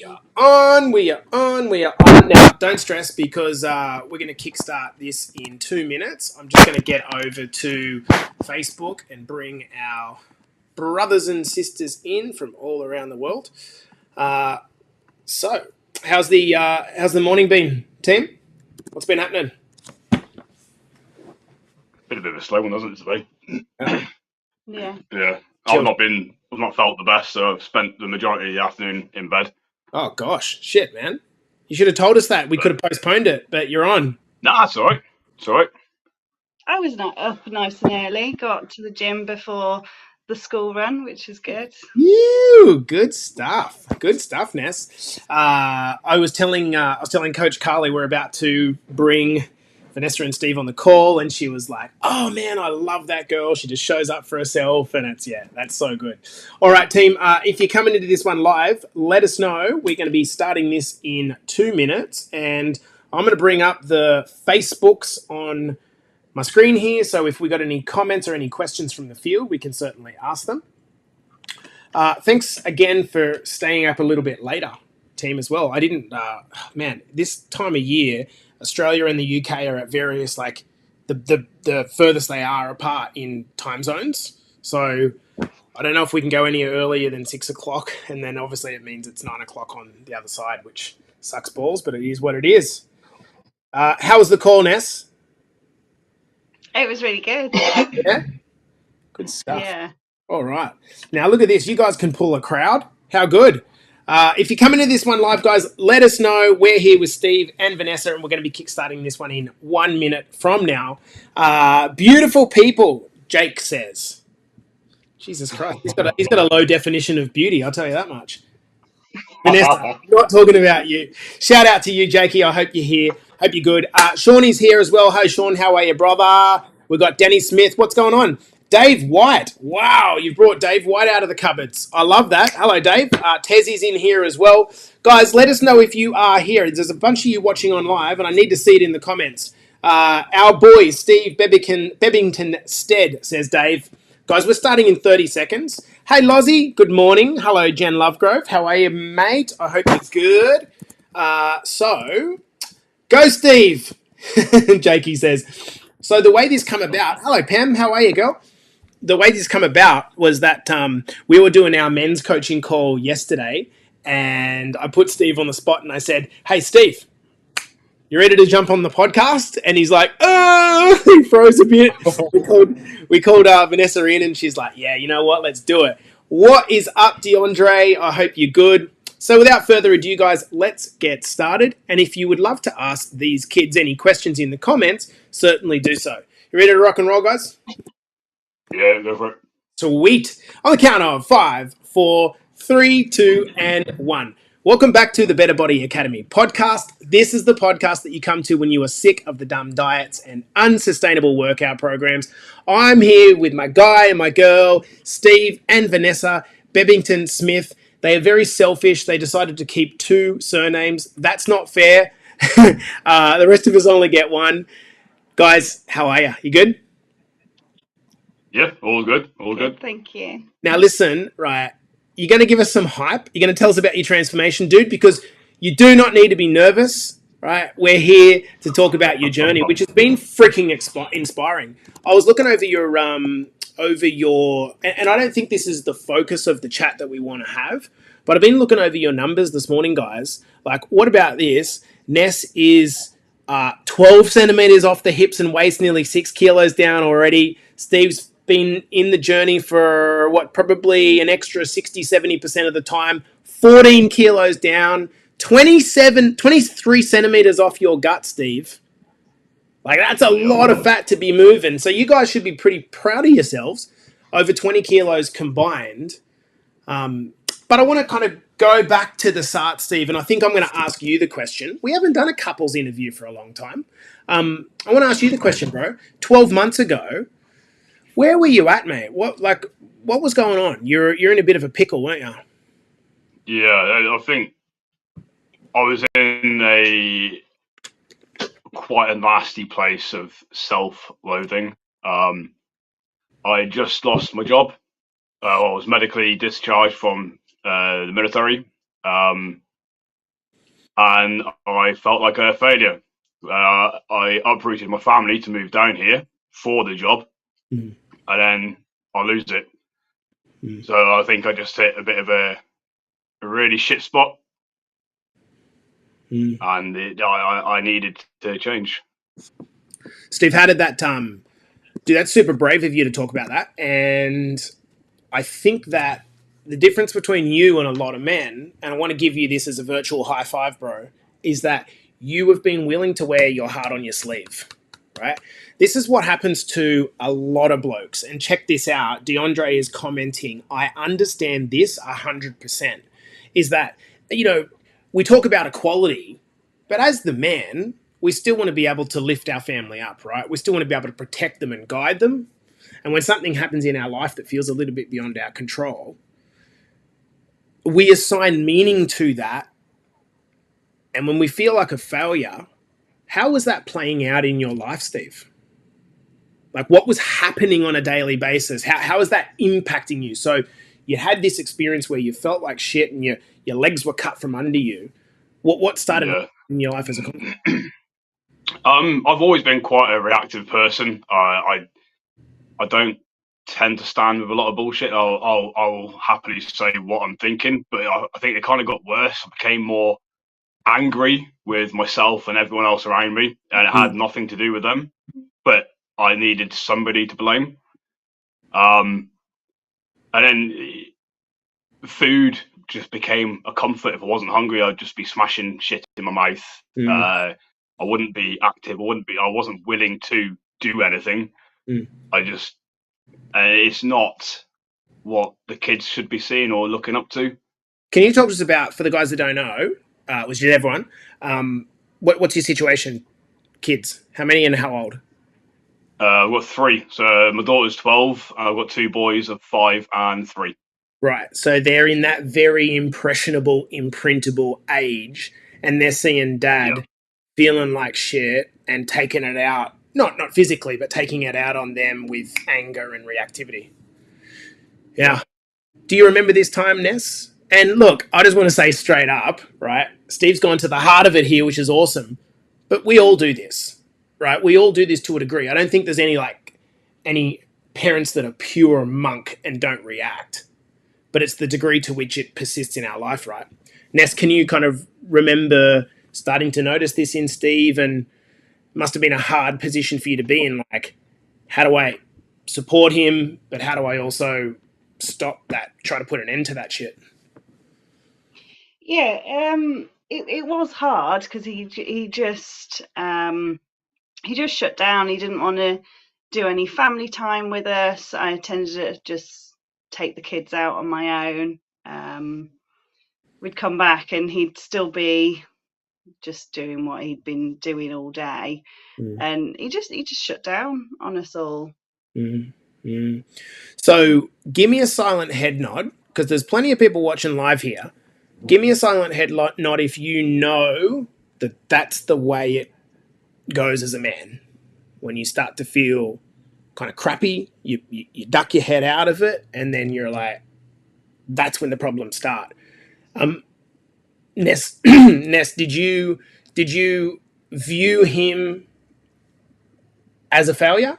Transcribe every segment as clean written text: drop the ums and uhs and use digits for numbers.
We are on. We are on. We are on. Now, don't stress because we're going to kickstart this in 2 minutes. I'm just going to get over to Facebook and bring our brothers and sisters in from all around the world. So, how's the morning been, team? What's been happening? Been a bit of a slow one, hasn't it, today? Yeah. Yeah. Chill. I've not felt the best, so I've spent the majority of the afternoon in bed. Oh gosh, shit, man! You should have told us that. We could have postponed it, but you're on. Nah, it's all right. It's all right. I was not up nice and early. Got to the gym before the school run, which is good. You good stuff. Good stuff, Ness. I was telling Coach Carly we're about to bring Vanessa and Steve on the call, and she was like, "Oh man, I love that girl. She just shows up for herself, and that's so good." All right, team. If you're coming into this one live, let us know. We're going to be starting this in 2 minutes, and I'm going to bring up the Facebooks on my screen here. So if we got any comments or any questions from the field, we can certainly ask them. Thanks again for staying up a little bit later, team, as well. I didn't, this time of year, Australia and the UK are at various, like, the furthest they are apart in time zones. So I don't know if we can go any earlier than 6 o'clock. And then obviously it means it's 9 o'clock on the other side, which sucks balls, but it is what it is. How was the call, Ness? It was really good. Yeah? Good stuff. Yeah. All right. Now, look at this. You guys can pull a crowd. How good. If you're coming to this one live, guys, let us know. We're here with Steve and Vanessa, and we're going to be kickstarting this one in 1 minute from now. Beautiful people, Jake says. Jesus Christ. He's got a low definition of beauty, I'll tell you that much. Vanessa, not talking about you. Shout out to you, Jakey. I hope you're here. Hope you're good. Shawnee's here as well. Hi, Sean. How are you, brother? We've got Danny Smith. What's going on? Dave White. Wow, you've brought Dave White out of the cupboards. I love that. Hello, Dave. Tezzy's in here as well. Guys, let us know if you are here. There's a bunch of you watching on live, and I need to see it in the comments. Our boy, Steve Bebbington Stead, says Dave. Guys, we're starting in 30 seconds. Hey, Lozzie, good morning. Hello, Jen Lovegrove. How are you, mate? I hope you're good. So, go, Steve, Jakey says. So the way this come about... Hello, Pam. How are you, girl? The way this come about was that we were doing our men's coaching call yesterday, and I put Steve on the spot, and I said, hey, Steve, you ready to jump on the podcast? And he's like, oh, he froze a bit. We called Vanessa in, and she's like, yeah, you know what? Let's do it. What is up, DeAndre? I hope you're good. So without further ado, guys, let's get started. And if you would love to ask these kids any questions in the comments, certainly do so. You ready to rock and roll, guys? Yeah, go for it. Sweet. On the count of 5, 4, 3, 2, and 1. Welcome back to the Better Body Academy podcast. This is the podcast that you come to when you are sick of the dumb diets and unsustainable workout programs. I'm here with my guy and my girl, Steve and Vanessa Bebbington Smith. They are very selfish. They decided to keep 2 surnames. That's not fair. The rest of us only get 1. Guys, how are you? You good? Yeah, all good. All good. Thank you. Now listen, right, you're going to give us some hype. You're going to tell us about your transformation, dude, because you do not need to be nervous, right? We're here to talk about your journey, which has been freaking inspiring. I was looking over your, and I don't think this is the focus of the chat that we want to have, but I've been looking over your numbers this morning, guys. Like, what about this? Ness is 12 centimeters off the hips and waist, nearly 6 kilos down already. Steve's been in the journey for probably an extra 60-70% of the time. 14 kilos down, 23 centimeters off your gut, Steve. Like, that's a lot of fat to be moving. So you guys should be pretty proud of yourselves. Over 20 kilos combined. But I want to kind of go back to the start, Steve, and I think I'm going to ask you the question. We haven't done a couples interview for a long time. I want to ask you the question, bro. 12 months ago, where were you at, mate? What was going on? You're in a bit of a pickle, weren't you? Yeah, I think I was in quite a nasty place of self-loathing. I just lost my job. I was medically discharged from the military. and I felt like a failure. I uprooted my family to move down here for the job, Mm. and then I lose it. Mm. So I think I just hit a bit of a really shit spot, Mm. and I needed to change. Steve, how did that dude, that's super brave of you to talk about that. And I think that the difference between you and a lot of men, and I want to give you this as a virtual high five, bro, is that you have been willing to wear your heart on your sleeve, right? This is what happens to a lot of blokes. And check this out. DeAndre is commenting, I understand this 100%. Is that, you know, we talk about equality, but as the man, we still want to be able to lift our family up, right? We still want to be able to protect them and guide them. And when something happens in our life that feels a little bit beyond our control, we assign meaning to that. And when we feel like a failure, how was that playing out in your life, Steve? Like, what was happening on a daily basis? How is that impacting you? So, you had this experience where you felt like shit and your legs were cut from under you. What started Yeah. in your life as a consequence? I've always been quite a reactive person. I don't tend to stand with a lot of bullshit. I'll happily say what I'm thinking, but I think it kind of got worse. I became more angry with myself and everyone else around me, and it had Mm. nothing to do with them. But I needed somebody to blame. And then food just became a comfort. If I wasn't hungry, I'd just be smashing shit in my mouth. Mm. I wouldn't be active. I wasn't willing to do anything. Mm. I just, it's not what the kids should be seeing or looking up to. Can you talk to us about, for the guys that don't know, which is everyone, what's your situation? Kids, how many and how old? I've got three. So my daughter's 12, and I've got two boys of 5 and 3. Right. So they're in that very impressionable, imprintable age, and they're seeing Yeah. dad feeling like shit and taking it out, not physically, but taking it out on them with anger and reactivity. Yeah. Yeah. Do you remember this time, Ness? And look, I just want to say straight up, right? Steve's gone to the heart of it here, which is awesome. But we all do this, right? We all do this to a degree. I don't think there's any parents that are pure monk and don't react, but it's the degree to which it persists in our life, right? Ness, can you kind of remember starting to notice this in Steve? And it must have been a hard position for you to be in. Like, how do I support him, but how do I also stop that, try to put an end to that shit? Yeah, it was hard because he just shut down. He didn't want to do any family time with us. I tended to just take the kids out on my own. We'd come back and he'd still be just doing what he'd been doing all day, and he just shut down on us all. Mm. Mm. So give me a silent head nod, because there's plenty of people watching live here. Give me a silent head nod if you know that that's the way it goes as a man. When you start to feel kind of crappy, you duck your head out of it, and then you're like, that's when the problems start. Ness, Ness, did you view him as a failure,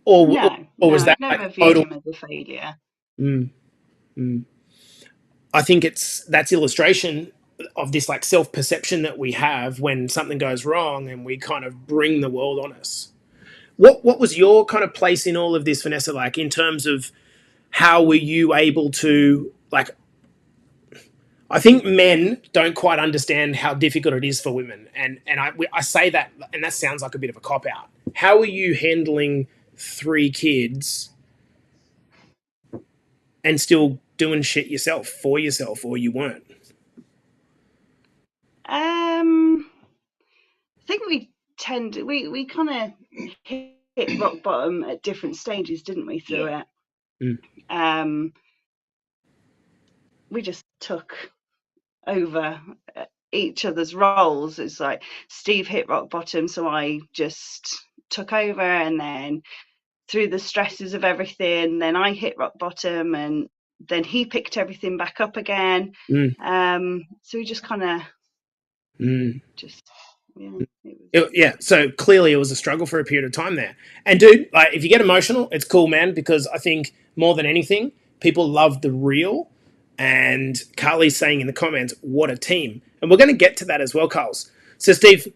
or No, or no, was I that like never viewed total? him as a failure. Mm, mm. I think that's illustration of this like self perception that we have when something goes wrong and we kind of bring the world on us. What was your kind of place in all of this, Vanessa? Like in terms of how were you able to like? I think men don't quite understand how difficult it is for women, and I say that, and that sounds like a bit of a cop out. How are you handling 3 kids and still doing shit yourself for yourself, or you weren't? I think we kind of hit rock bottom at different stages, didn't we? Through Yeah. it, Mm. We just took over each other's roles. It's like Steve hit rock bottom, so I just took over, and then through the stresses of everything, then I hit rock bottom, and then he picked everything back up again. Mm. So we just kind of Just it was. Yeah, so clearly it was a struggle for a period of time there. And dude, like if you get emotional, it's cool, man, because I think more than anything, people love the real. And Carly's saying in the comments, what a team. And we're going to get to that as well, Carls. So, Steve,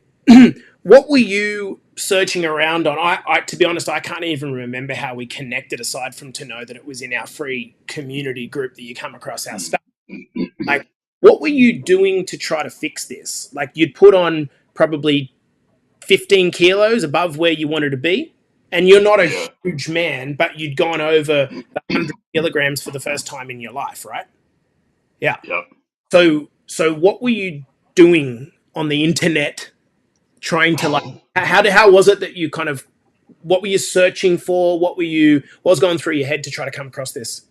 what were you searching around on? To be honest, I can't even remember how we connected aside from to know that it was in our free community group that you come across our stuff. Like, what were you doing to try to fix this? Like, you'd put on probably 15 kilos above where you wanted to be. And you're not a huge man, but you'd gone over the 100 kilograms for the first time in your life, right? Yeah. Yep. So what were you doing on the internet trying to like how was it that you kind of what were you searching for? What was going through your head to try to come across this?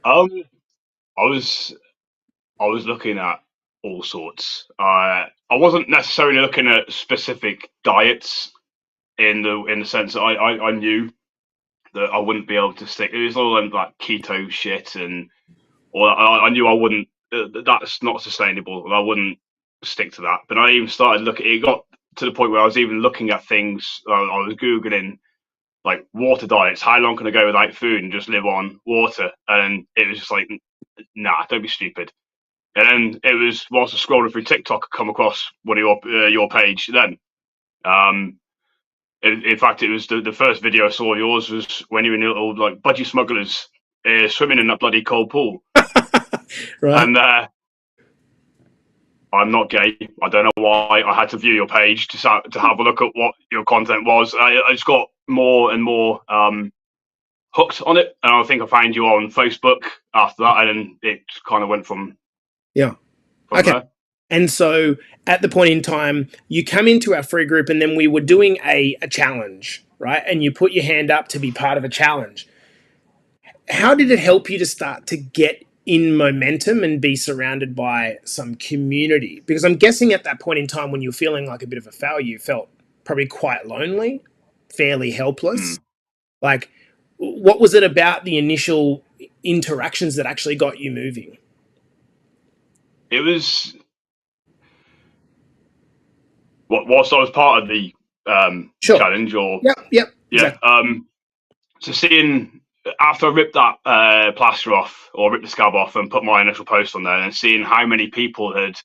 I was looking at all sorts. I wasn't necessarily looking at specific diets in the sense that I knew that I wouldn't be able to stick. It was all like keto shit and all that. I knew I wouldn't. That's not sustainable. I wouldn't stick to that. But I even started looking. It got to the point where I was even looking at things. I was googling like water diets. How long can I go without food and just live on water? And it was just like, nah, don't be stupid. And then it was whilst I was scrolling through TikTok, I come across one of your page. Then, in fact, it was the first video I saw of yours was when you were in little like budgie smugglers swimming in that bloody cold pool. Right. And I'm not gay. I don't know why I had to view your page to have a look at what your content was. I just got more and more hooked on it, and I think I found you on Facebook after that, and then it kind of went from okay. there. And so at the point in time, you come into our free group, and then we were doing a challenge, right? And you put your hand up to be part of a challenge. How did it help you to start to get in momentum and be surrounded by some community? Because I'm guessing at that point in time when you were feeling like a bit of a failure, you felt probably quite lonely, fairly helpless. Like, what was it about the initial interactions that actually got you moving? It was whilst I was part of the challenge, or yep, exactly. So seeing after I ripped that plaster off or ripped the scab off and put my initial post on there, and seeing how many people had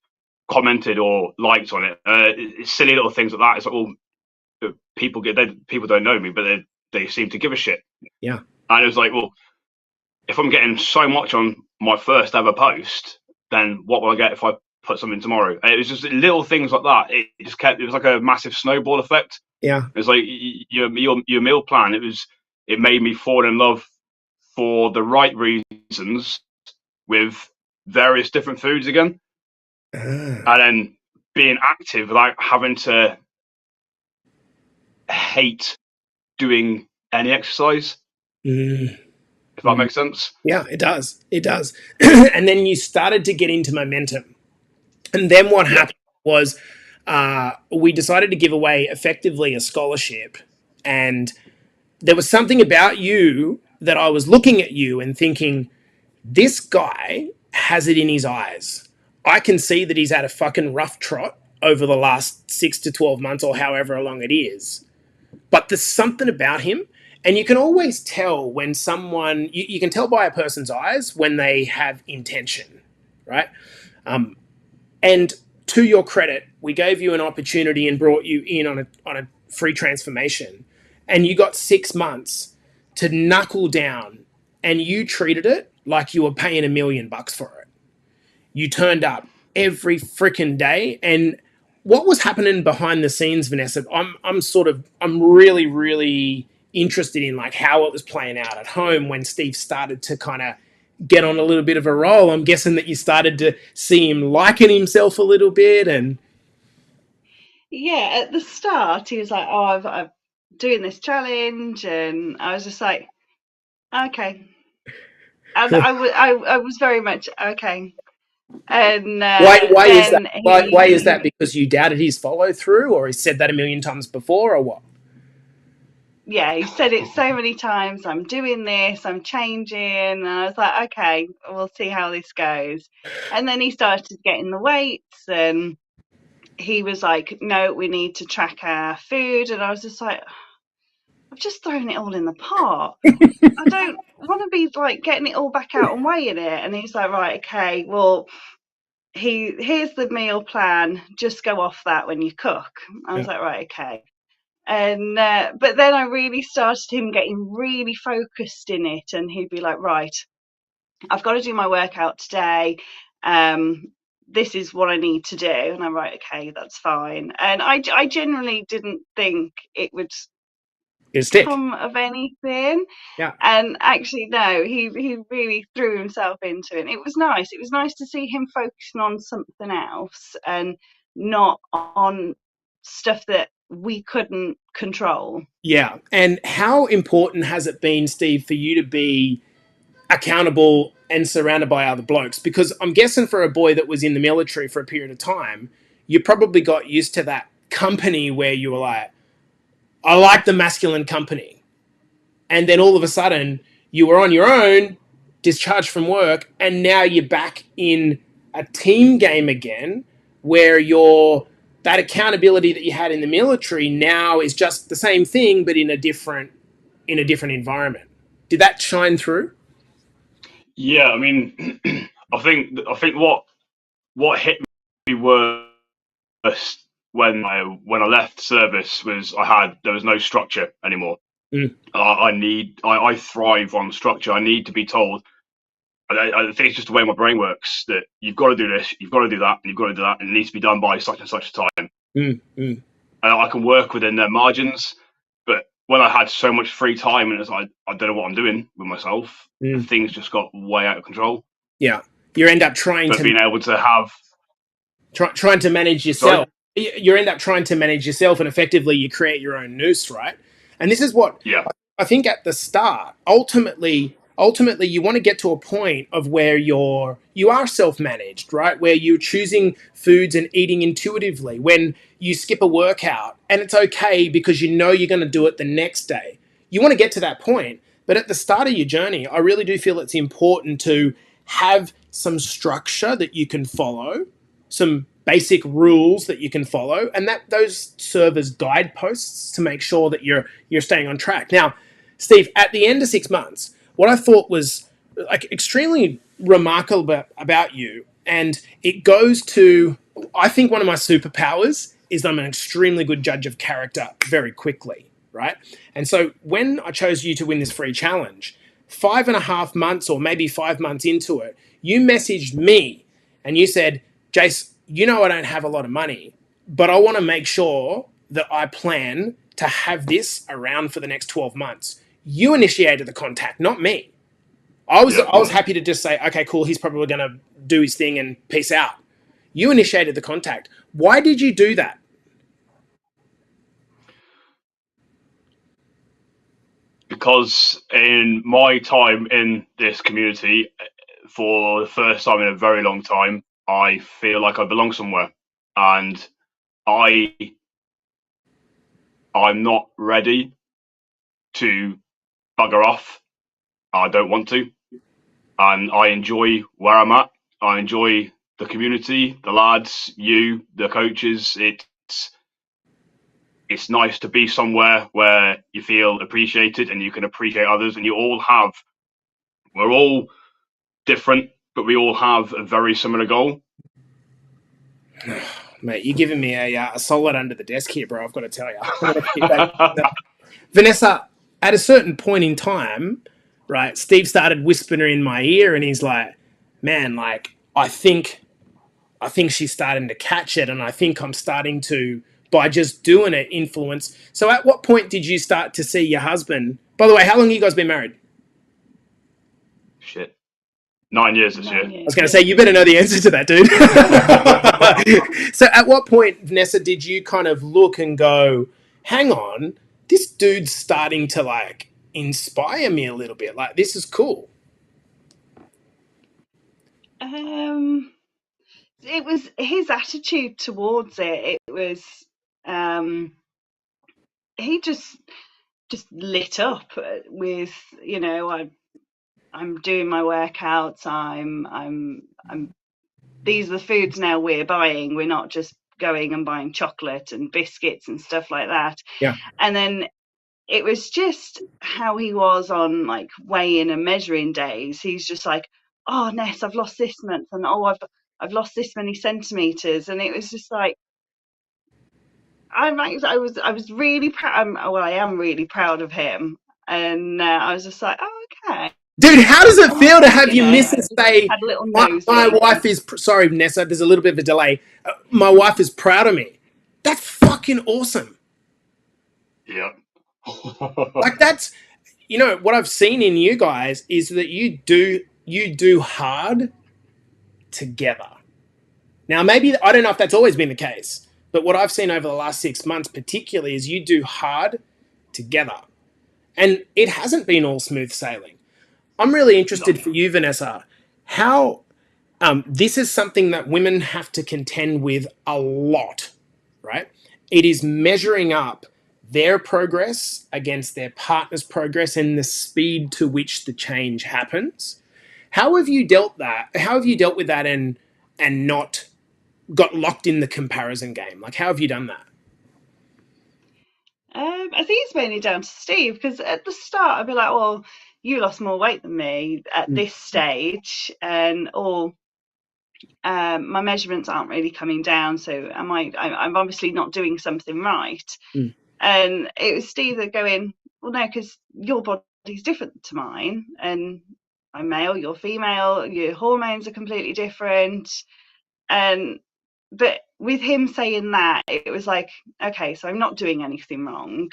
commented or liked on it, it's silly little things like that. It's like, well, people don't know me, but they seem to give a shit. Yeah. And it was like, well, if I'm getting so much on my first ever post, then what will I get if I put something tomorrow? And it was just little things like that. It was like a massive snowball effect. Yeah. It was like your meal plan. It made me fall in love for the right reasons with various different foods again. And then being active without having to hate doing any exercise. If that makes sense. Yeah, it does. It does. And then you started to get into momentum. And then what happened was we decided to give away effectively a scholarship. And there was something about you that I was looking at you and thinking, this guy has it in his eyes. I can see that he's had a fucking rough trot over the last 6 to 12 months or however long it is. But there's something about him. And you can always tell when someone, you can tell by a person's eyes when they have intention, right? And to your credit, we gave you an opportunity and brought you in on a free transformation. And you got 6 months to knuckle down, and you treated it like you were paying $1 million for it. You turned up every freaking day. And what was happening behind the scenes, Vanessa? I'm really, really interested in like how it was playing out at home when Steve started to kind of get on a little bit of a roll. I'm guessing that you started to see him liking himself a little bit. And yeah, at the start he was like, oh, I'm doing this challenge, and I was just like, okay. And I was very much okay. And why is that? Why is that? Because you doubted his follow through, or he said that 1 million times before, or what? Yeah, he said it so many times. I'm doing this. I'm changing. And I was like, okay, we'll see how this goes. And then he started getting the weights, and he was like, no, we need to track our food. And I was just like, I've just thrown it all in the pot. I don't want to be like getting it all back out and weighing it. And he's like, right, okay, well, here's the meal plan. Just go off that when you cook. I was like, right, okay. And but then I really started him getting really focused in it, and he'd be like, right, I've got to do my workout today. This is what I need to do. And I'm right, okay, that's fine. And I generally didn't think it would stick. come of anything. Yeah. And actually, no, he really threw himself into it. It was nice. It was nice to see him focusing on something else and not on stuff that we couldn't control. Yeah. And how important has it been, Steve, for you to be accountable and surrounded by other blokes? Because I'm guessing for a boy that was in the military for a period of time, you probably got used to that company where you were like, I like the masculine company. And then all of a sudden, you were on your own, discharged from work, and now you're back in a team game again where that accountability that you had in the military now is just the same thing but in a different environment. Did that shine through? Yeah, I mean, I think what hit me worse when I left service was there was no structure anymore. Mm. I thrive on structure. I need to be told. I think it's just the way my brain works that you've got to do this, you've got to do that, and you've got to do that, and it needs to be done by such and such a time. Mm. Mm. And I can work within their margins, but when I had so much free time and it's like I don't know what I'm doing with myself, things just got way out of control. Yeah, you end up trying but to being able to have trying to manage yourself. Sorry? You end up trying to manage yourself, and effectively you create your own noose, right? And this is what I think at the start. Ultimately, you want to get to a point of where you are self-managed, right? Where you're choosing foods and eating intuitively. When you skip a workout, and it's okay because you know you're going to do it the next day. You want to get to that point, but at the start of your journey, I really do feel it's important to have some structure that you can follow, some basic rules that you can follow, and that those serve as guideposts to make sure that you're staying on track. Now, Steve, at the end of 6 months, what I thought was like extremely remarkable about you, and it goes to, I think one of my superpowers is I'm an extremely good judge of character very quickly, right? And so when I chose you to win this free challenge, 5.5 months or maybe 5 months into it, you messaged me and you said, Jace, you know I don't have a lot of money, but I want to make sure that I plan to have this around for the next 12 months. You initiated the contact, not me. I was happy to just say, okay, cool, he's probably going to do his thing and peace out. You initiated the contact. Why did you do that? Because in my time in this community, for the first time in a very long time, I feel like I belong somewhere, and I'm not ready to bugger off. I don't want to, and I enjoy where I'm at. I enjoy the community, the lads, the coaches. It's nice to be somewhere where you feel appreciated and you can appreciate others, and we're all different, but we all have a very similar goal. Mate, you're giving me a solid under the desk here, bro. I've got to tell you. Vanessa, at a certain point in time, right, Steve started whispering in my ear and he's like, man, like, I think she's starting to catch it, and I think I'm starting to, by just doing it, influence. So at what point did you start to see your husband? By the way, how long have you guys been married? Shit. 9 years this year. I was going to say, you better know the answer to that, dude. So at what point, Vanessa, did you kind of look and go, hang on, this dude's starting to like inspire me a little bit. Like, this is cool. It was his attitude towards it. It was he just lit up with, you know, I'm doing my workouts. I'm these are the foods now we're buying. We're not just going and buying chocolate and biscuits and stuff like that. Yeah. And then it was just how he was on like weighing and measuring days. He's just like, oh, Ness, I've lost this month, and oh, I've lost this many centimeters, and it was just like, I was really proud. Well, I am really proud of him, and I was just like, oh, okay. Dude, how does it feel to have your missus say, had a little my wife is, sorry, Vanessa, there's a little bit of a delay. My wife is proud of me. That's fucking awesome. Yeah. Like that's, you know, what I've seen in you guys is that you do hard together. Now, maybe, I don't know if that's always been the case, but what I've seen over the last 6 months particularly is you do hard together. And it hasn't been all smooth sailing. I'm really interested for you, Vanessa, how this is something that women have to contend with a lot, right? It is measuring up their progress against their partner's progress and the speed to which the change happens. How have you dealt that? How have you dealt with that and not got locked in the comparison game? Like, how have you done that? I think it's mainly down to Steve, because at the start I'd be like, well, you lost more weight than me at this stage, and my measurements aren't really coming down, so I'm obviously not doing something right. And it was Steve that going, well, no, because your body's different to mine, and I'm male, you're female, your hormones are completely different. But with him saying that, it was like, okay, so I'm not doing anything wrong.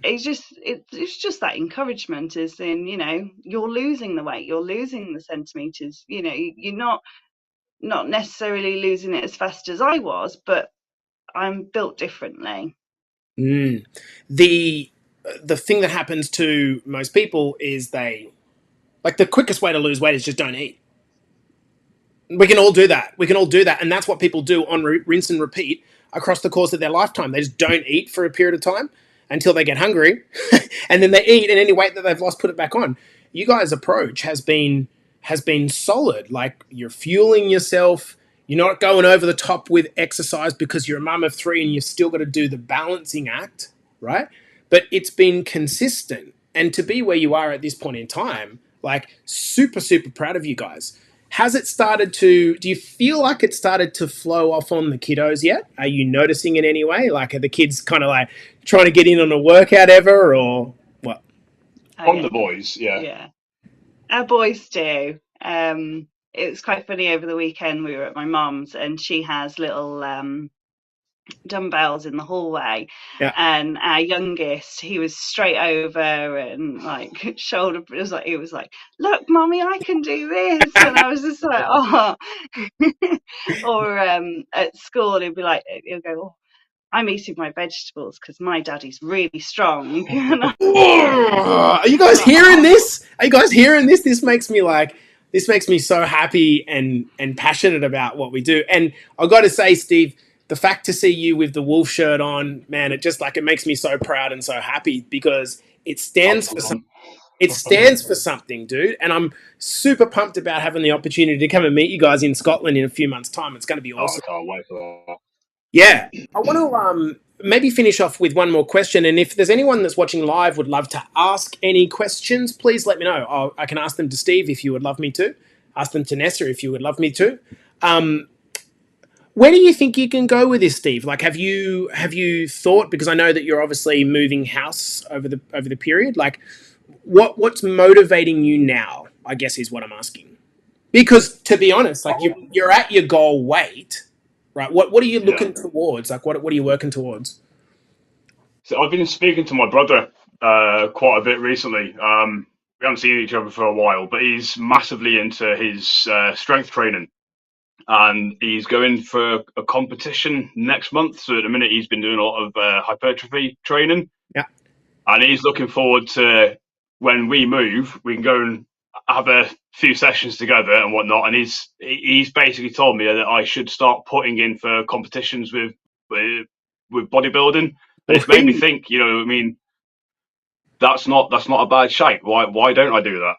It's just that encouragement, is in, you know, you're losing the weight, you're losing the centimeters, you know, you're not necessarily losing it as fast as I was, but I'm built differently. The thing that happens to most people is they, like, the quickest way to lose weight is just don't eat. We can all do that. And that's what people do on rinse and repeat across the course of their lifetime. They just don't eat for a period of time until they get hungry, and then they eat, and any weight that they've lost, put it back on. You guys' approach has been solid. Like, you're fueling yourself. You're not going over the top with exercise because you're a mum of 3 and you've still got to do the balancing act, right? But it's been consistent. And to be where you are at this point in time, like, super, super proud of you guys. Has it started to, do you feel like it started to flow off on the kiddos yet? Are you noticing it anyway? Like, are the kids kind of like trying to get in on a workout ever, or what? On the boys, yeah. Yeah. Our boys do. It was quite funny over the weekend. We were at my mum's, and she has little dumbbells in the hallway, and our youngest, he was straight over and like shoulder, it was like look mommy, I can do this. And I was just like, oh. Or at school he'll go, oh, I'm eating my vegetables because my daddy's really strong. Are you guys hearing this? This makes me so happy and passionate about what we do. And I've got to say, Steve, the fact to see you with the wolf shirt on, man, it makes me so proud and so happy, because it stands for something. It stands for something, dude. And I'm super pumped about having the opportunity to come and meet you guys in Scotland in a few months' time. It's going to be awesome. I can't wait for that. Yeah. I want to maybe finish off with one more question. And if there's anyone that's watching live would love to ask any questions, please let me know. I can ask them to Steve if you would love me to. Ask them to Nessa if you would love me to. Where do you think you can go with this, Steve? Like, have you thought, because I know that you're obviously moving house over the period, like what's motivating you now, I guess, is what I'm asking. Because to be honest, like you're at your goal weight, right? What are you looking towards? Like what are you working towards? So I've been speaking to my brother quite a bit recently. We haven't seen each other for a while, but he's massively into his strength training. And he's going for a competition next month. So at the minute, he's been doing a lot of hypertrophy training. Yeah. And he's looking forward to when we move, we can go and have a few sessions together and whatnot. And he's basically told me that I should start putting in for competitions with bodybuilding. And it's made me think, you know, I mean, that's not a bad shape. Why don't I do that?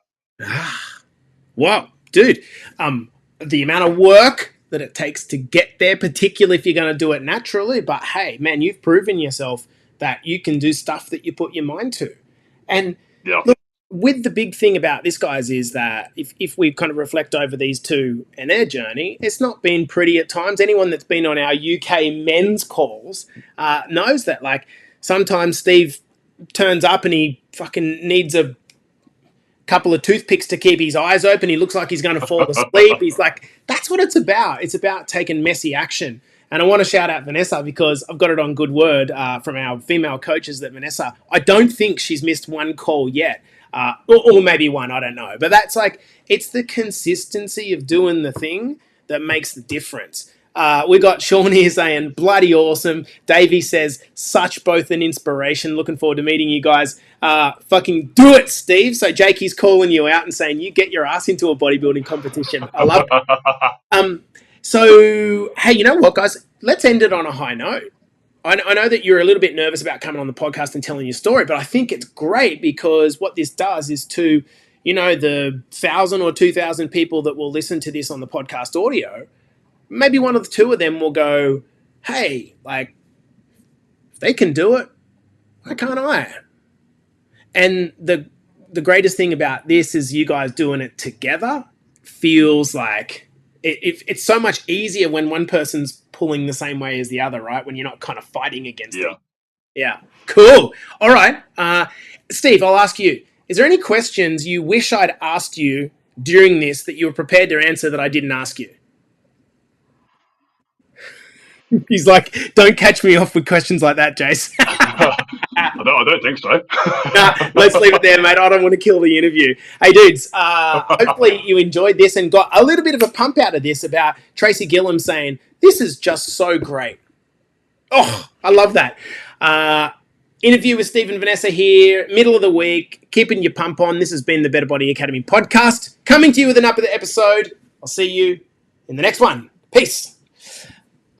Wow, dude. The amount of work that it takes to get there, particularly if you're going to do it naturally. But hey, man, you've proven yourself that you can do stuff that you put your mind to. And Yeah. look, with the big thing about this, guys, is that if we kind of reflect over these two and their journey, it's not been pretty at times. Anyone that's been on our UK men's calls knows that, like, sometimes Steve turns up and he fucking needs a couple of toothpicks to keep his eyes open. He looks like he's going to fall asleep. He's like, that's what it's about. It's about taking messy action. And I want to shout out Vanessa because I've got it on good word from our female coaches that Vanessa, I don't think she's missed one call yet. Or maybe one, I don't know. But that's like, it's the consistency of doing the thing that makes the difference. We got Sean here saying, bloody awesome. Davey says, such both an inspiration. Looking forward to meeting you guys. Fucking do it, Steve. So Jakey's calling you out and saying, you get your ass into a bodybuilding competition. I love it. So, hey, you know what, guys? Let's end it on a high note. I know that you're a little bit nervous about coming on the podcast and telling your story, but I think it's great because what this does is to, you know, the 1,000 or 2,000 people that will listen to this on the podcast audio, maybe one of the two of them will go, hey, like, if they can do it, why can't I? And the greatest thing about this is you guys doing it together feels like it's so much easier when one person's pulling the same way as the other, right? When you're not kind of fighting against it. Yeah. Cool. All right. Steve, I'll ask you, is there any questions you wish I'd asked you during this that you were prepared to answer that I didn't ask you? He's like, don't catch me off with questions like that, Jace. I don't think so. Let's leave it there, mate. I don't want to kill the interview. Hey, dudes, hopefully you enjoyed this and got a little bit of a pump out of this about Tracy Gillum saying, this is just so great. Oh, I love that. Interview with Steve and Vanessa here, middle of the week, keeping your pump on. This has been the Better Body Academy podcast. Coming to you with another episode. I'll see you in the next one. Peace.